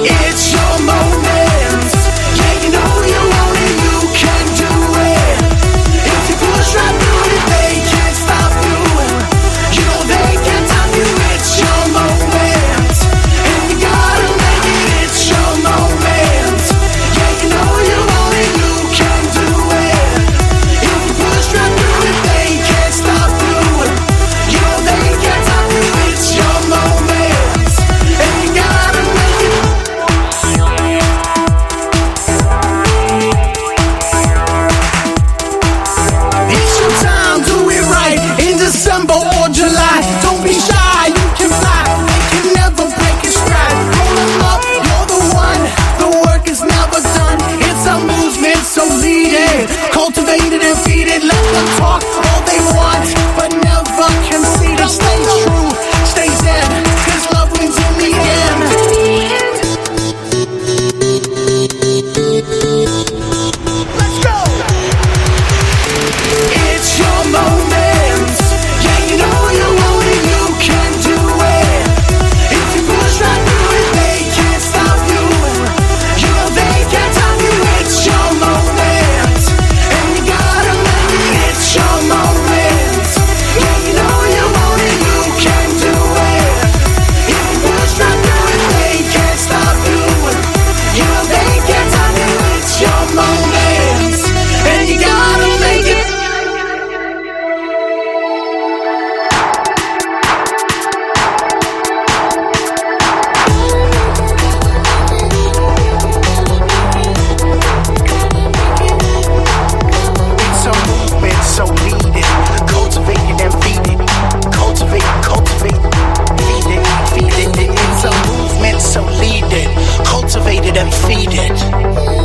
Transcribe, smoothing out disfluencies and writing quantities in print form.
It's your moment. Yeah, you know you want it, you can do it. If you push right through it, they can't stop you. You know they can't stop you. It's your moment, and you gotta make it. It's your moment. Yeah, you know you want it, you can do it. If you push right through it, they can't stop you. You know they can't stop you. It's your moment, and you gotta make it. It's your time, do it right in December or July. Don't be shy, you can fly. They can never break your stride. Roll 'em up, you're the one. The work is never done. It's a movement, so lead it. Cultivate it and feed it. Let them talk all they want, but never concede. Stay true, stay zen, 'cause love wins in the end. Let's go! It's your moment. Yeah, you know you want it, you can do it. If you push right through it, they can't stop you. You know they can't stop you. It's your moment, and you gotta make it. It's your moment. Yeah, you know you want it, you can do it. If you push right through it, they can't stop you. You know they can't stop you. It's your moment, and you gotta make it. It's a movement, so lead it. Cultivate it and feed it. Cultivate, feed it, feed it. It's a movement, so lead it. Cultivate it and feed it.